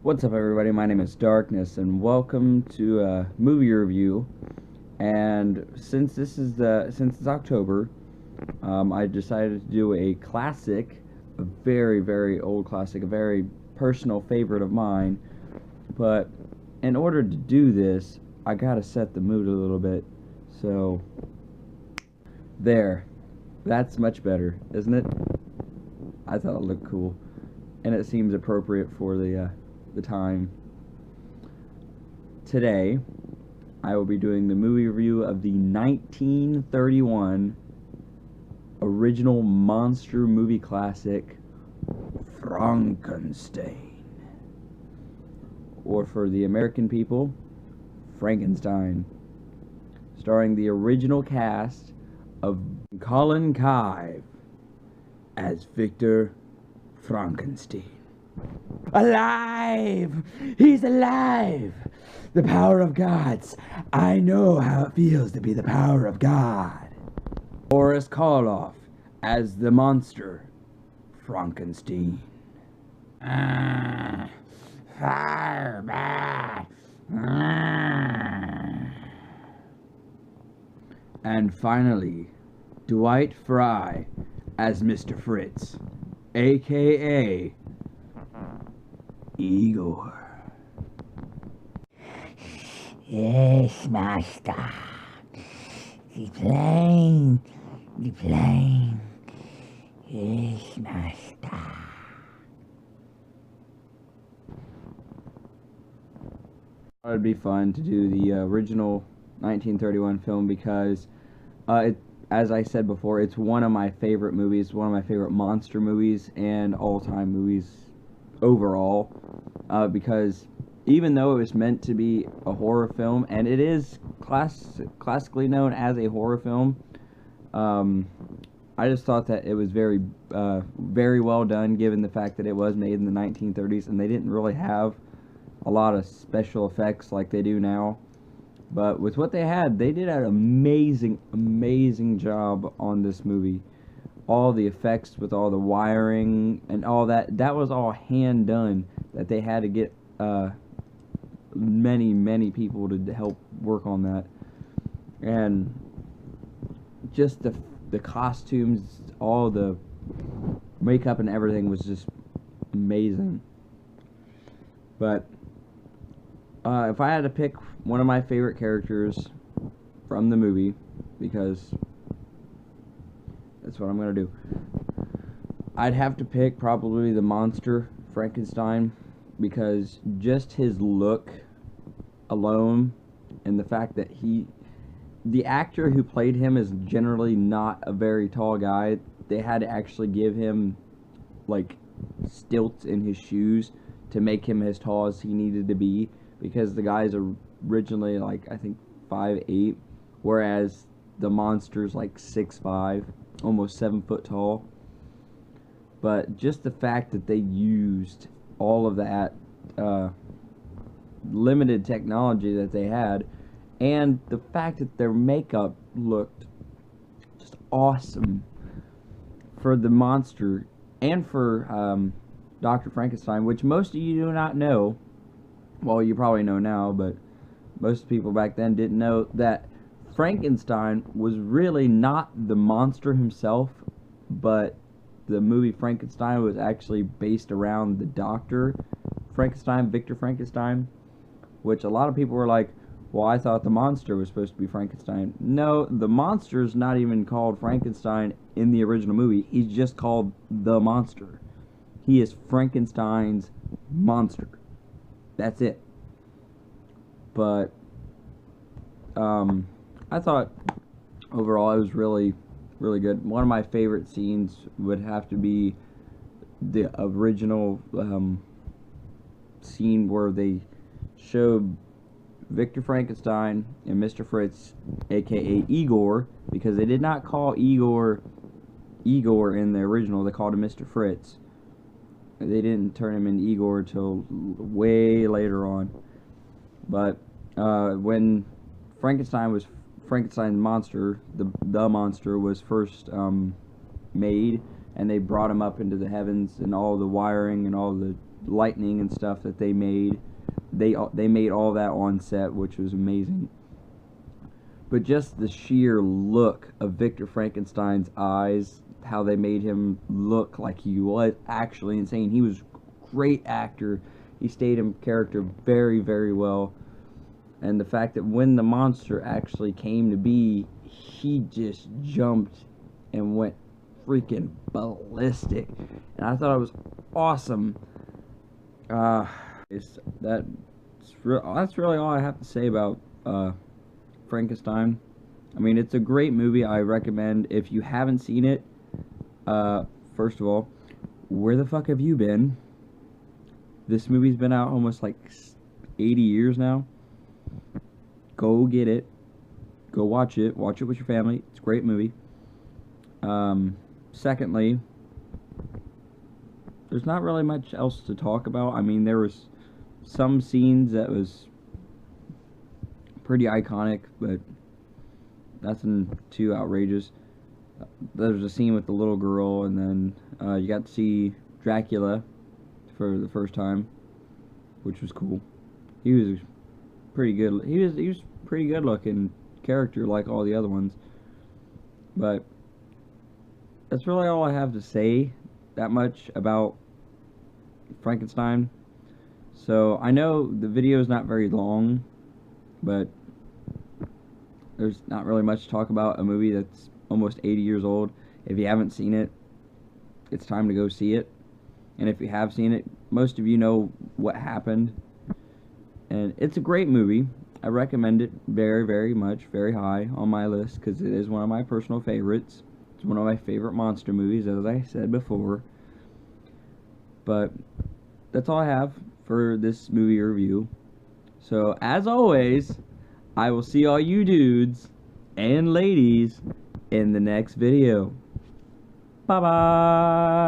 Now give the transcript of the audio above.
What's up, everybody? My name is Darkness, and welcome to a movie review. And since it's October, I decided to do a classic, a very, very old classic, a very personal favorite of mine. But in order to do this, I gotta set the mood a little bit. So there, that's much better, isn't it? I thought it looked cool, and it seems appropriate for the time. Today, I will be doing the movie review of the 1931 original monster movie classic, Frankenstein. Or for the American people, Frankenstein. Starring the original cast of Colin Clive as Victor Frankenstein. Alive! He's alive! The power of gods. I know how it feels to be the power of God. Boris Karloff as the monster, Frankenstein. Fire back. And finally, Dwight Fry as Mr. Fritz, aka Igor. Yes, master. The plane. Yes, master. It'd be fun to do the original 1931 film because, as I said before, it's one of my favorite movies, one of my favorite monster movies and all-time movies overall, because even though it was meant to be a horror film, and it is classically known as a horror film, I just thought that it was very well done, given the fact that it was made in the 1930s, and they didn't really have a lot of special effects like they do now. But with what they had, they did an amazing job on this movie. All the effects with all the wiring and all that was all hand done, that they had to get many people to help work on that. And just the costumes, all the makeup and everything was just amazing. But if I had to pick one of my favorite characters from the movie, because that's what I'm going to do, I'd have to pick probably the monster, Frankenstein, because just his look alone, and the fact that the actor who played him is generally not a very tall guy. They had to actually give him, like, stilts in his shoes to make him as tall as he needed to be, because the guy's originally, like, I think 5'8", whereas the monster's like 6'5", almost 7 foot tall. But just the fact that they used all of that limited technology that they had, and the fact that their makeup looked just awesome for the monster and for Dr. Frankenstein, which most of you do not know. Well, you probably know now, but most people back then didn't know that Frankenstein was really not the monster himself, but the movie Frankenstein was actually based around the Dr. Frankenstein, Victor Frankenstein, which a lot of people were like, well, I thought the monster was supposed to be Frankenstein. No, the monster is not even called Frankenstein in the original movie. He's just called the monster. He is Frankenstein's monster. That's it. But I thought overall it was really good. One of my favorite scenes would have to be the original scene where they showed Victor Frankenstein and Mr. Fritz, aka Igor, because they did not call Igor in the original. They called him Mr. Fritz. They didn't turn him into Igor until way later on. But when Frankenstein's monster, the monster, was first made, and they brought him up into the heavens, and all the wiring and all the lightning and stuff that they made. They made all that on set, which was amazing. But just the sheer look of Victor Frankenstein's eyes, how they made him look like he was actually insane. He was a great actor. He stayed in character very, very well. And the fact that when the monster actually came to be, he just jumped and went freaking ballistic. And I thought it was awesome. That's really all I have to say about Frankenstein. I mean, it's a great movie. I recommend. If you haven't seen it, first of all, where the fuck have you been? This movie's been out almost like 80 years now. Go get it. Go watch it. Watch it with your family. It's a great movie. Secondly, there's not really much else to talk about. I mean, there was some scenes that was pretty iconic, but nothing too outrageous. There's a scene with the little girl, and then you got to see Dracula for the first time, which was cool. He was pretty good. He was pretty good looking character, like all the other ones. But that's really all I have to say that much about Frankenstein. So I know the video is not very long, but there's not really much to talk about a movie that's almost 80 years old. If you haven't seen it, it's time to go see it. And if you have seen it, most of you know what happened. And it's a great movie. I recommend it very, very much, very high on my list, because it is one of my personal favorites. It's one of my favorite monster movies, as I said before. But that's all I have for this movie review. So, as always, I will see all you dudes and ladies in the next video. Bye-bye!